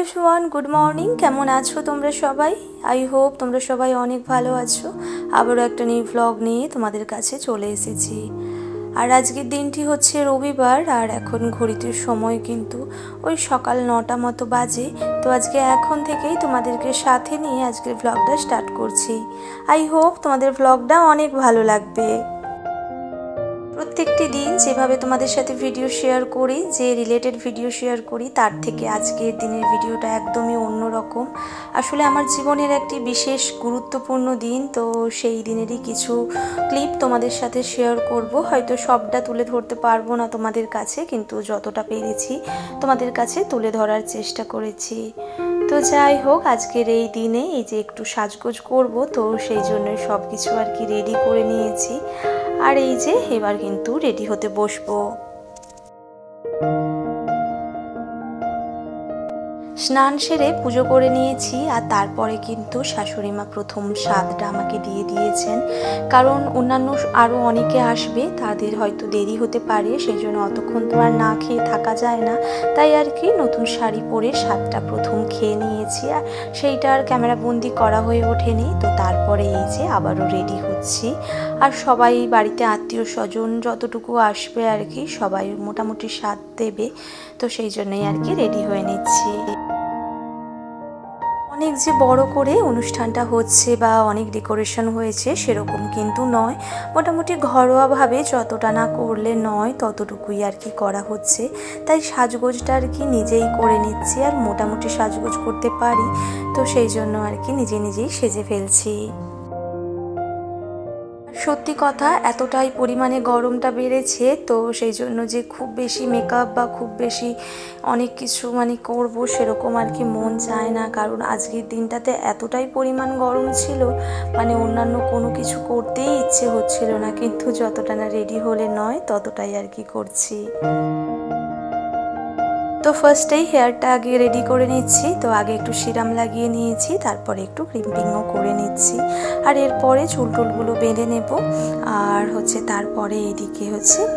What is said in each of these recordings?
Everyone, good morning. কেমন আছো তোমরা সবাই? আই হোপ তোমরা সবাই অনেক ভালো আছো। আবারও একটা নিউ ভ্লগ নিয়ে তোমাদের কাছে চলে এসেছি। আর আজকের দিনটি হচ্ছে রবিবার, আর এখন ঘড়িতে সময় কিন্তু ওই সকাল 9টা মতো বাজে। তো আজকে এখন থেকেই তোমাদেরকে সাথে নিয়ে আজকের ভ্লগটা স্টার্ট করছি। আই হোপ তোমাদের ভ্লগটা অনেক ভালো লাগবে। প্রত্যেকটি দিন যেভাবে তোমাদের সাথে ভিডিও শেয়ার করি, যে রিলেটেড ভিডিও শেয়ার করি, তার থেকে আজকের দিনের ভিডিওটা একদমই অন্যরকম। আসলে আমার জীবনের একটি বিশেষ গুরুত্বপূর্ণ দিন, তো সেই দিনেরই কিছু ক্লিপ তোমাদের সাথে শেয়ার করব। হয়তো সবটা তুলে ধরতে পারবো না তোমাদের কাছে, কিন্তু যতটা পেরেছি তোমাদের কাছে তুলে ধরার চেষ্টা করেছি। তো যাই হোক, আজকের এই দিনে এই যে একটু সাজগোজ করব, তো সেই জন্যই সব কিছু আর কি রেডি করে নিয়েছি। আর এই যে এবার কিন্তু রেডি হতে বসবো। স্নান সেরে পুজো করে নিয়েছি, আর তারপরে কিন্তু শাশুড়ি মা প্রথম স্বাদটা আমাকে দিয়ে দিয়েছেন। কারণ অন্যান্য আরও অনেকে আসবে, তাদের হয়তো দেরি হতে পারে, সেই জন্য অতক্ষণ তো আর না খেয়ে থাকা যায় না। তাই আর কি নতুন শাড়ি পরে স্বাদটা প্রথম খেয়ে নিয়েছি, আর সেইটা আর ক্যামেরাবন্দি করা হয়ে ওঠেনি। তো তারপরে এই যে আবারও রেডি হচ্ছি। আর সবাই বাড়িতে আত্মীয় স্বজন যতটুকু আসবে আর কি, সবাই মোটামুটি স্বাদ দেবে, তো সেই জন্যই আর কি রেডি হয়ে নিচ্ছি। অনেক যে বড় করে অনুষ্ঠানটা হচ্ছে বা অনেক ডেকোরেশন হয়েছে সেরকম কিন্তু নয়। মোটামুটি ঘরোয়াভাবে, যতটা না করলে নয় ততটুকুই আর কি করা হচ্ছে। তাই সাজগোজটা আর কি নিজেই করে নিচ্ছি, আর মোটামুটি সাজগোজ করতে পারি, তো সেই জন্য আর কি নিজেই সেজে ফেলছি। সত্যি কথা, এতটাই পরিমাণে গরমটা বেড়েছে, তো সেই জন্য যে খুব বেশি মেকআপ বা খুব বেশি অনেক কিছু করব সেরকম আর কি মন চায় না। কারণ আজকের দিনটাতে এতটাই পরিমাণ গরম ছিল, অন্যান্য কোনো কিছু করতেই ইচ্ছে হচ্ছিল না। কিন্তু যতটা না রেডি হলে নয় ততটাই আর কি করছি। তো ফার্স্টেই হেয়ারটা আগে রেডি করে নিচ্ছি। তো আগে একটু সিরাম লাগিয়ে নিয়েছি, তারপরে একটু ক্রিম্পিংও করে নিচ্ছি, আর এরপরে চুলটুলগুলো বেঁধে নেব। আর তারপরে এদিকে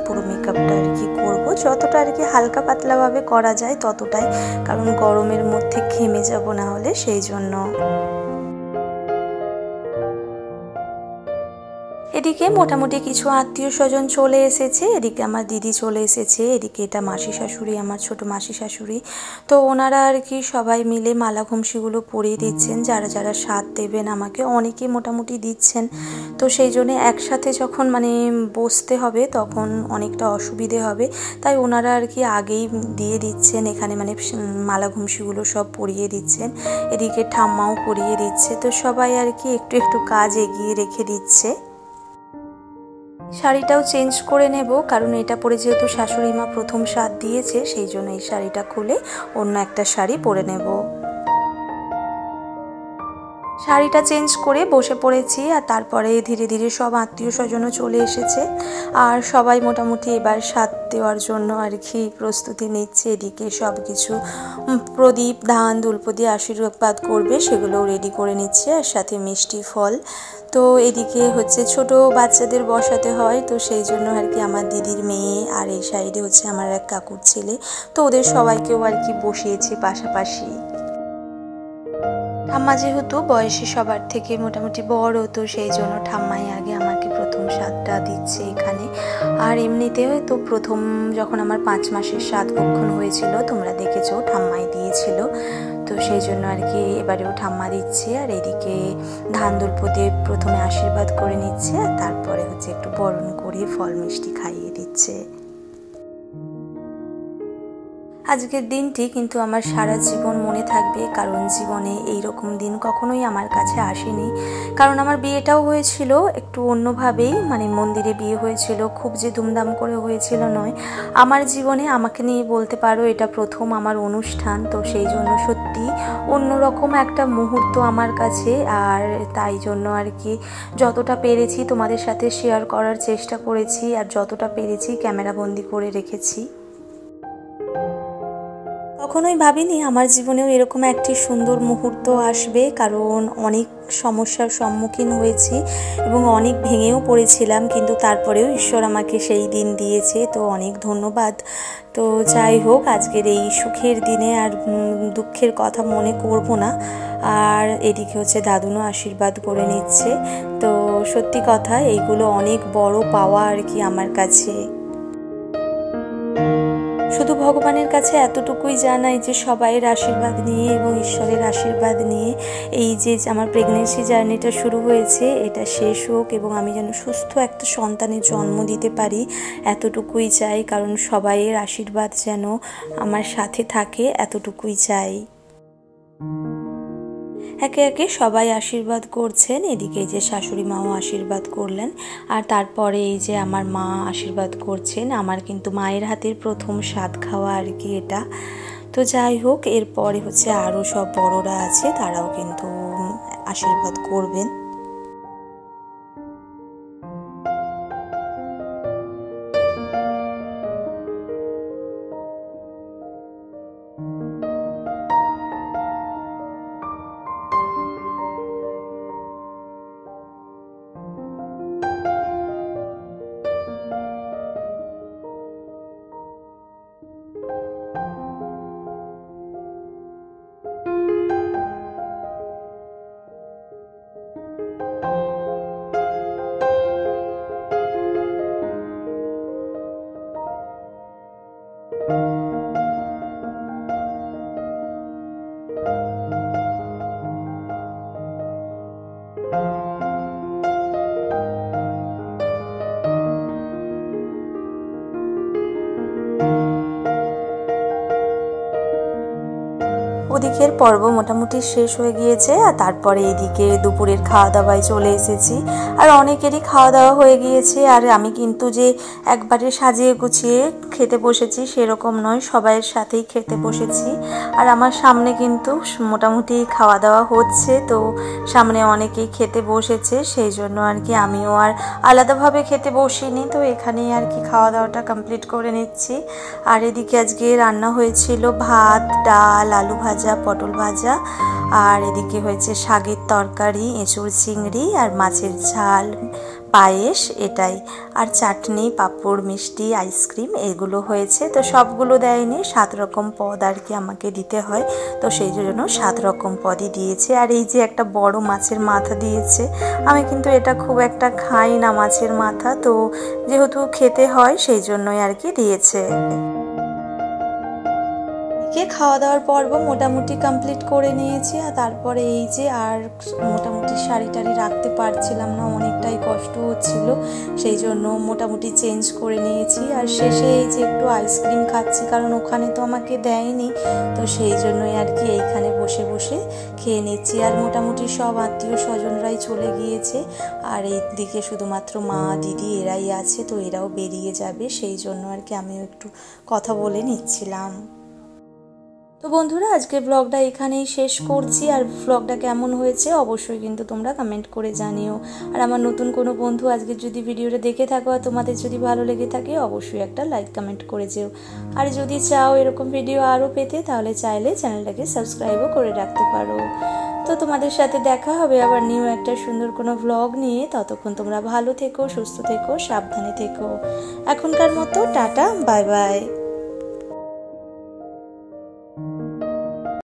পুরো মেকআপটা আর কি করবো, যতটা আর কি হালকা পাতলাভাবে করা যায় ততটাই, কারণ গরমের মধ্যে ঘেমে যাব না হলে, সেই জন্য। এদিকে মোটামুটি কিছু আত্মীয় স্বজন চলে এসেছে, এদিকে আমার দিদি চলে এসেছে, এদিকে এটা মাসি শাশুড়ি, আমার ছোট মাসি শাশুড়ি। তো ওনারা আর কি সবাই মিলে মালা ঘুমসিগুলো পরিয়ে দিচ্ছেন, যারা যারা স্বাদ দেবেন আমাকে, অনেকে মোটামুটি দিচ্ছেন। তো সেই জন্য একসাথে যখন বসতে হবে তখন অনেকটা অসুবিধে হবে, তাই ওনারা আর কি আগেই দিয়ে দিচ্ছেন এখানে, মালা ঘুমসিগুলো সব পরিয়ে দিচ্ছেন। এদিকে ঠাম্মাও পরিয়ে দিচ্ছে, তো সবাই আর কি একটু একটু কাজ এগিয়ে রেখে দিচ্ছে। শাড়িটাও চেঞ্জ করে নেব, কারণ এটা পরে যেহেতু শাশুড়ি মা প্রথম স্বাদ দিয়েছে, সেই জন্য এই শাড়িটা খুলে অন্য একটা শাড়ি পরে নেব। শাড়িটা চেঞ্জ করে বসে পড়েছি, আর তারপরে ধীরে ধীরে সব আত্মীয় স্বজনও চলে এসেছে, আর সবাই মোটামুটি এবার স্বাদ দেওয়ার জন্য আর কি প্রস্তুতি নিচ্ছে। এদিকে সব কিছু প্রদীপ, ধান, দুলপো দিয়ে আশীর্বাদ করবে, সেগুলোও রেডি করে নিচ্ছে, আর সাথে মিষ্টি ফল। তো এদিকে ছোট বাচ্চাদের বসাতে হয়, তো সেই জন্য আর কি আমার দিদির মেয়ে, আর এই সাইডে আমার এক কাকুর ছেলে, তো ওদের সবাইকেও আর কি বসিয়েছি পাশাপাশি। ঠাম্মা যেহেতু বয়সে সবার থেকে মোটামুটি বড়, তো সেই জন্য ঠাম্মাই আগে আমাকে প্রথম স্বাদটা দিচ্ছে এখানে। আর এমনিতেও তো প্রথম যখন আমার 5 মাসের স্বাদ ভক্ষণ হয়েছিল, তোমরা দেখেছো, ঠাম্মাই দিয়েছিল। তো সেই জন্য আর কি এবারেও ঠাম্মা দিচ্ছে। আর এদিকে ধান দুলপো দিয়ে প্রথমে আশীর্বাদ করে নিচ্ছে, আর তারপরে একটু বরণ করে ফল মিষ্টি খাইয়ে দিচ্ছে। আজকের দিনটি কিন্তু আমার সারা জীবন মনে থাকবে, কারণ জীবনে এই রকম দিন কখনোই আমার কাছে আসেনি। কারণ আমার বিয়েটাও হয়েছিল একটু অন্যভাবেই, মন্দিরে বিয়ে হয়েছিল, খুব যে ধুমধাম করে হয়েছিল নয়। আমার জীবনে আমাকে নিয়ে বলতে পারো এটা প্রথম আমার অনুষ্ঠান, তো সেই জন্য সত্যি অন্যরকম একটা মুহূর্ত আমার কাছে। আর তাই জন্য আর কি যতটা পেরেছি তোমাদের সাথে শেয়ার করার চেষ্টা করেছি, আর যতটা পেরেছি ক্যামেরাবন্দি করে রেখেছি। কখনোই ভাবিনি আমার জীবনেও এরকম একটি সুন্দর মুহূর্ত আসবে, কারণ অনেক সমস্যার সম্মুখীন হয়েছি এবং অনেক ভেঙেও পড়েছিলাম, কিন্তু তারপরেও ঈশ্বর আমাকে সেই দিন দিয়েছে, তো অনেক ধন্যবাদ। তো যাই হোক, আজকের এই সুখের দিনে আর দুঃখের কথা মনে করব না। আর এদিকে হচ্ছে দাদুনও আশীর্বাদ করে নিচ্ছে। তো সত্যি কথা, এইগুলো অনেক বড় পাওয়া আর কি আমার কাছে। শুধু ভগবানের কাছে এতটুকুই জানাই যে সবাইয়ের আশীর্বাদ নিয়ে এবং ঈশ্বরের আশীর্বাদ নিয়ে এই যে আমার প্রেগনেন্সি জার্নিটা শুরু হয়েছে এটা শেষ হোক এবং আমি যেন সুস্থ একটা সন্তানের জন্ম দিতে পারি, এতটুকুই চাই। কারণ সবাইয়ের আশীর্বাদ যেন আমার সাথে থাকে, এতটুকুই চাই। একে একে সবাই আশীর্বাদ করছেন। এদিকে যে শাশুড়ি মাও আশীর্বাদ করলেন, আর তারপরে এই যে আমার মা আশীর্বাদ করছেন। আমার কিন্তু মায়ের হাতের প্রথম স্বাদ খাওয়া আর কি এটা। তো যাই হোক, এরপরে হচ্ছে আরও সব বড়রা আছে, তারাও কিন্তু আশীর্বাদ করবেন। ওদিকের পর্ব মোটামুটি শেষ হয়ে গিয়েছে, আর তারপরে এইদিকে দুপুরের খাওয়া দাওয়ায় চলে এসেছি। আর অনেকেরই খাওয়া দাওয়া হয়ে গিয়েছে, আর আমি কিন্তু যে একবারে সাজিয়ে গুছিয়ে খেতে বসেছি সেরকম নয়, সবাইয়ের সাথেই খেতে বসেছি। আর আমার সামনে কিন্তু মোটামুটি খাওয়া দাওয়া হচ্ছে, তো সামনে অনেকেই খেতে বসেছে, সেই জন্য আর কি আমিও আর আলাদাভাবে খেতে বসিনি, তো এখানেই আর কি খাওয়া দাওয়াটা কমপ্লিট করে নিচ্ছি। আর এদিকে আজকে রান্না হয়েছিল ভাত, ডাল, আলু ভাজা, পটল ভাজা, আর এদিকে হয়েছে শাকের তরকারি, এঁচুড় চিংড়ি আর মাছের ঝাল, পায়েস, এটাই। আর চাটনি, পাঁপড়, মিষ্টি, আইসক্রিম এগুলো হয়েছে। তো সবগুলো দেয়নি, 7 রকম পদ আর কি আমাকে দিতে হয়, তো সেই জন্য 7 রকম পদই দিয়েছে। আর এই যে একটা বড় মাছের মাথা দিয়েছে, আমি কিন্তু এটা খুব একটা খাই না মাছের মাথা, তো যেহেতু খেতে হয় সেই জন্যই আর কি দিয়েছে। খাওয়া দাওয়ার পর্ব মোটামুটি কমপ্লিট করে নিয়েছি। আর তারপরে এই যে আর মোটামুটি শাড়ি টাড়ি রাখতে পারছিলাম না, অনেকটাই কষ্ট হচ্ছিল, সেই জন্য মোটামুটি চেঞ্জ করে নিয়েছি। আর শেষে এই যে একটু আইসক্রিম খাচ্ছি, কারণ ওখানে তো আমাকে দেয়নি, তো সেই জন্যই আর কি এইখানে বসে বসে খেয়ে নিচ্ছি। আর মোটামুটি সব আত্মীয় স্বজনরাই চলে গিয়েছে, আর এই দিকে শুধুমাত্র মা, দিদি এরাই আছে, তো এরাও বেরিয়ে যাবে, সেই জন্য আর কি আমিও একটু কথা বলে নিচ্ছিলাম। তো বন্ধুরা, আজকের ব্লগটা এখানেই শেষ করছি। আর ব্লগটা কেমন হয়েছে অবশ্যই কিন্তু তোমরা কমেন্ট করে জানিও। আর আমার নতুন কোনো বন্ধু আজকে যদি ভিডিওটা দেখে থাকো আর তোমাদের যদি ভালো লেগে থাকে অবশ্যই একটা লাইক কমেন্ট করে যেও। আর যদি চাও এরকম ভিডিও আরও পেতে, তাহলে চাইলে চ্যানেলটাকে সাবস্ক্রাইবও করে রাখতে পারো। তো তোমাদের সাথে দেখা হবে আবার নিউ একটা সুন্দর কোনো ব্লগ নিয়ে। ততক্ষণ তোমরা ভালো থেকো, সুস্থ থেকো, সাবধানে থেকো। এখনকার মতো টাটা, বাই বাই।